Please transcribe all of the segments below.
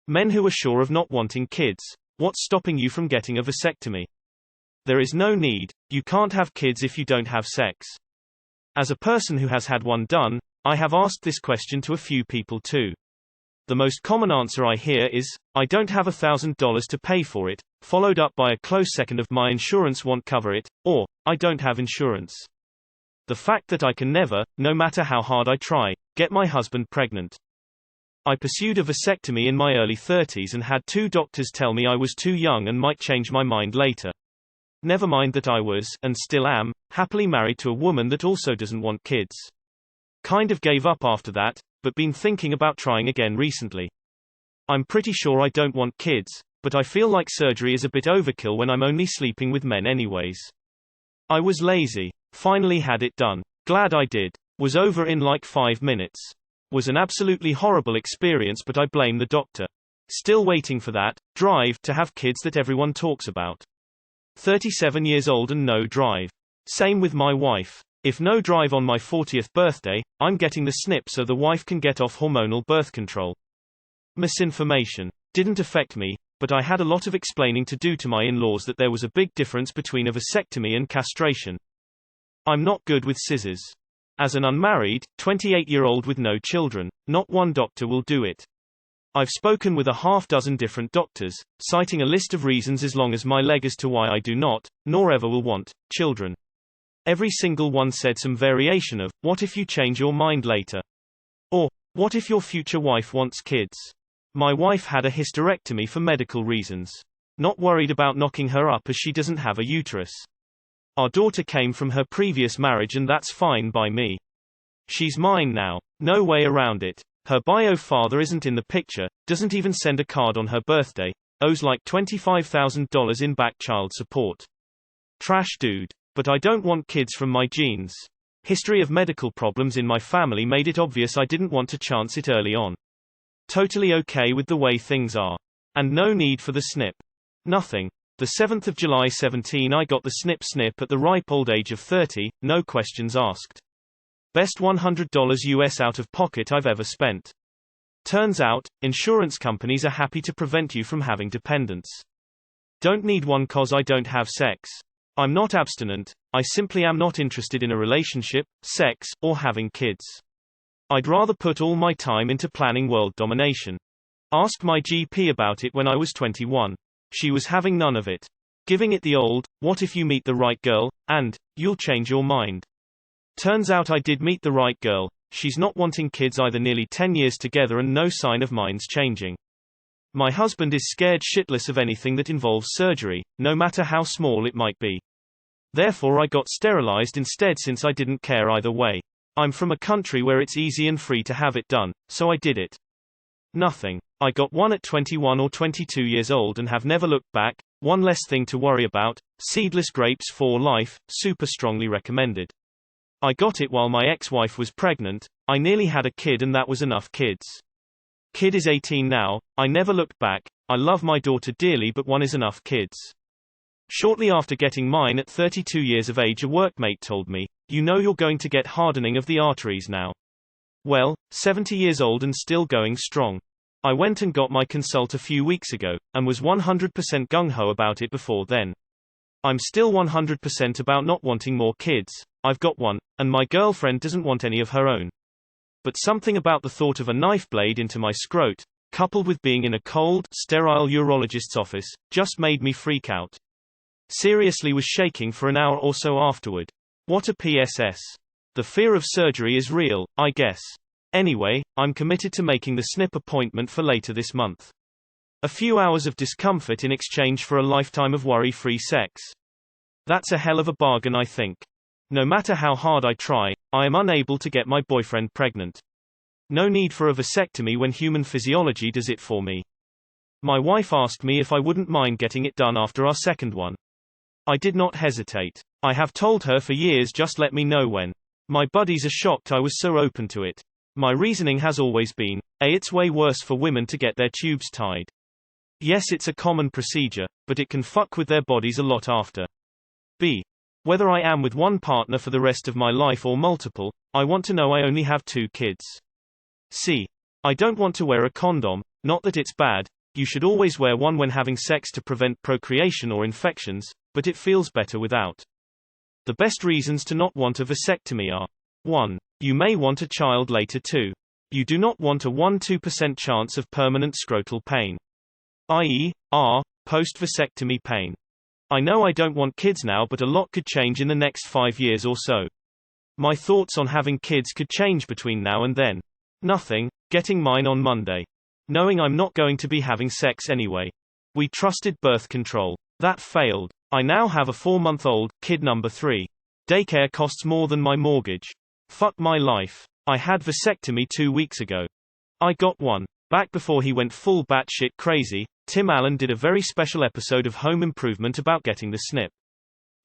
Men who are sure of not wanting kids. What's stopping you from getting a vasectomy? There is no need. You can't have kids if you don't have sex. As a person who has had one done, I have asked this question to a few people too. The most common answer I hear is, I don't have $1,000 to pay for it, followed up by a close second of my insurance won't cover it, or, I don't have insurance. The fact that I can never, no matter how hard I try, get my husband pregnant. I pursued a vasectomy in my early 30s and had 2 doctors tell me I was too young and might change my mind later. Never mind that I was, and still am, happily married to a woman that also doesn't want kids. Kind of gave up after that, but been thinking about trying again recently. I'm pretty sure I don't want kids, but I feel like surgery is a bit overkill when I'm only sleeping with men anyways. I was lazy. Finally had it done. Glad I did. Was over in like 5 minutes. Was an absolutely horrible experience, but I blame the doctor. Still waiting for that drive to have kids that everyone talks about. 37 years old and no drive. Same with my wife. If no drive on my 40th birthday, I'm getting the snip so the wife can get off hormonal birth control. Misinformation. Didn't affect me, but I had a lot of explaining to do to my in-laws that there was a big difference between a vasectomy and castration. I'm not good with scissors. As an unmarried, 28-year-old with no children, not one doctor will do it. I've spoken with a half-dozen different doctors, citing a list of reasons as long as my leg as to why I do not, nor ever will want, children. Every single one said some variation of, what if you change your mind later? Or, what if your future wife wants kids? My wife had a hysterectomy for medical reasons. Not worried about knocking her up as she doesn't have a uterus. Our daughter came from her previous marriage and that's fine by me. She's mine now. No way around it. Her bio father isn't in the picture, doesn't even send a card on her birthday, owes like $25,000 in back child support. Trash dude. But I don't want kids from my genes. History of medical problems in my family made it obvious I didn't want to chance it early on. Totally okay with the way things are. And no need for the snip. Nothing. The 7th of July 17 I got the snip at the ripe old age of 30, no questions asked. Best $100 US out of pocket I've ever spent. Turns out, insurance companies are happy to prevent you from having dependents. Don't need one cause I don't have sex. I'm not abstinent, I simply am not interested in a relationship, sex, or having kids. I'd rather put all my time into planning world domination. Asked my GP about it when I was 21. She was having none of it. Giving it the old, what if you meet the right girl, and, you'll change your mind. Turns out I did meet the right girl, she's not wanting kids either, nearly 10 years together and no sign of minds changing. My husband is scared shitless of anything that involves surgery, no matter how small it might be. Therefore I got sterilized instead since I didn't care either way. I'm from a country where it's easy and free to have it done, so I did it. Nothing. I got one at 21 or 22 years old and have never looked back. One less thing to worry about. Seedless grapes for life, super strongly recommended. I got it while my ex-wife was pregnant. I nearly had a kid and that was enough kids. Kid is 18 now. I never looked back. I love my daughter dearly, but one is enough kids. Shortly after getting mine at 32 years of age, a workmate told me, you know you're going to get hardening of the arteries now. Well, 70 years old and still going strong. I went and got my consult a few weeks ago, and was 100% gung-ho about it before then. I'm still 100% about not wanting more kids. I've got one, and my girlfriend doesn't want any of her own. But something about the thought of a knife blade into my scrot, coupled with being in a cold, sterile urologist's office, just made me freak out. Seriously was shaking for an hour or so afterward. What a PSS. The fear of surgery is real, I guess. Anyway, I'm committed to making the snip appointment for later this month. A few hours of discomfort in exchange for a lifetime of worry-free sex. That's a hell of a bargain, I think. No matter how hard I try, I am unable to get my boyfriend pregnant. No need for a vasectomy when human physiology does it for me. My wife asked me if I wouldn't mind getting it done after our second one. I did not hesitate. I have told her for years, just let me know when. My buddies are shocked I was so open to it. My reasoning has always been, A, it's way worse for women to get their tubes tied. Yes, it's a common procedure, but it can fuck with their bodies a lot after. B, whether I am with one partner for the rest of my life or multiple, I want to know I only have 2 kids. C, I don't want to wear a condom, not that it's bad, You should always wear one when having sex to prevent procreation or infections, but it feels better without. The best reasons to not want a vasectomy are: 1. You may want a child later. 2. You do not want a 1–2% chance of permanent scrotal pain, i.e., post-vasectomy pain. I know I don't want kids now, but a lot could change in the next 5 years or so. My thoughts on having kids could change between now and then. Nothing, getting mine on Monday. Knowing I'm not going to be having sex anyway. We trusted birth control. That failed. I now have a 4-month-old, kid number 3. Daycare costs more than my mortgage. Fuck my life. I had vasectomy 2 weeks ago. I got one. Back before he went full batshit crazy, Tim Allen did a very special episode of Home Improvement about getting the snip.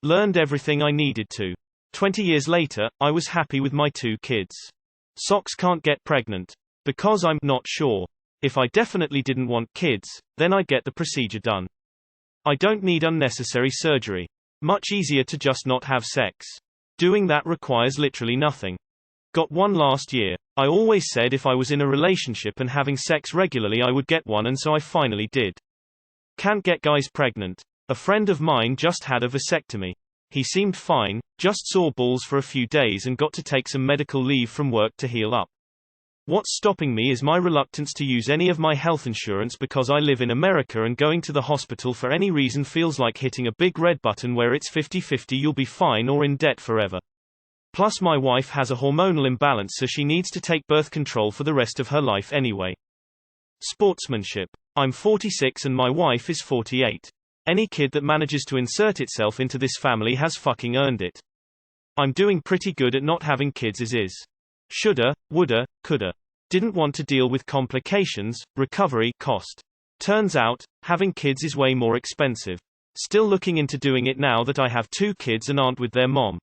Learned everything I needed to. 20 years later, I was happy with my 2 kids. Socks can't get pregnant. Because I'm not sure. If I definitely didn't want kids, then I'd get the procedure done. I don't need unnecessary surgery. Much easier to just not have sex. Doing that requires literally nothing. Got one last year. I always said if I was in a relationship and having sex regularly I would get one, and so I finally did. Can't get guys pregnant. A friend of mine just had a vasectomy. He seemed fine, just saw balls for a few days and got to take some medical leave from work to heal up. What's stopping me is my reluctance to use any of my health insurance because I live in America and going to the hospital for any reason feels like hitting a big red button where it's 50-50 you'll be fine or in debt forever. Plus my wife has a hormonal imbalance, so she needs to take birth control for the rest of her life anyway. Sportsmanship. I'm 46 and my wife is 48. Any kid that manages to insert itself into this family has fucking earned it. I'm doing pretty good at not having kids as is. Shoulda, woulda, coulda. Didn't want to deal with complications, recovery, cost. Turns out, having kids is way more expensive. Still looking into doing it now that I have 2 kids and aren't with their mom.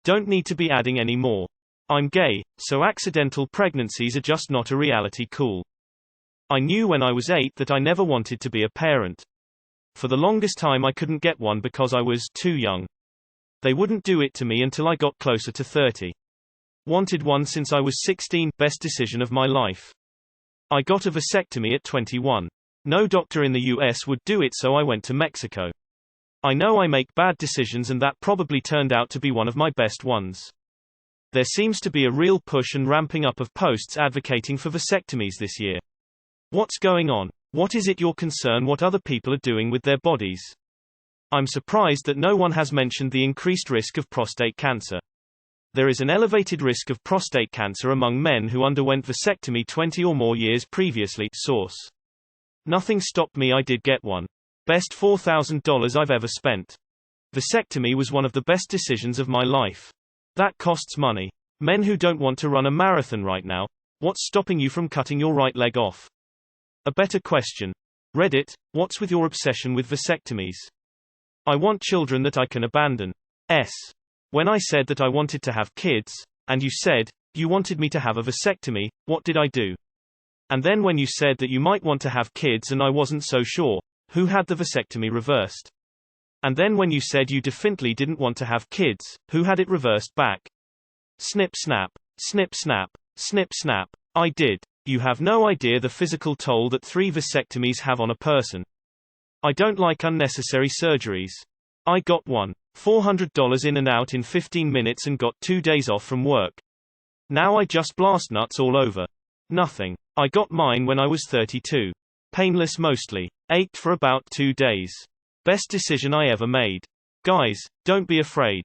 Don't need to be adding any more. I'm gay, so accidental pregnancies are just not a reality. Cool. I knew when I was 8 that I never wanted to be a parent. For the longest time I couldn't get one because I was too young. They wouldn't do it to me until I got closer to 30. Wanted one since I was 16, best decision of my life. I got a vasectomy at 21. No doctor in the US would do it, so I went to Mexico. I know I make bad decisions and that probably turned out to be one of my best ones. There seems to be a real push and ramping up of posts advocating for vasectomies this year. What's going on? What is it your concern what other people are doing with their bodies? I'm surprised that no one has mentioned the increased risk of prostate cancer. There is an elevated risk of prostate cancer among men who underwent vasectomy 20 or more years previously. Source. Nothing stopped me, I did get one. Best $4,000 I've ever spent. Vasectomy was one of the best decisions of my life. That costs money. Men who don't want to run a marathon right now, what's stopping you from cutting your right leg off? A better question. Reddit, what's with your obsession with vasectomies? I want children that I can abandon. When I said that I wanted to have kids, and you said, you wanted me to have a vasectomy, what did I do? And then when you said that you might want to have kids and I wasn't so sure, who had the vasectomy reversed? And then when you said you definitely didn't want to have kids, who had it reversed back? Snip snap, snip snap, snip snap. I did. You have no idea the physical toll that 3 vasectomies have on a person. I don't like unnecessary surgeries. I got one. $400 in and out in 15 minutes and got 2 days off from work. Now I just blast nuts all over. Nothing. I got mine when I was 32. Painless mostly. Ached for about 2 days. Best decision I ever made. Guys, don't be afraid.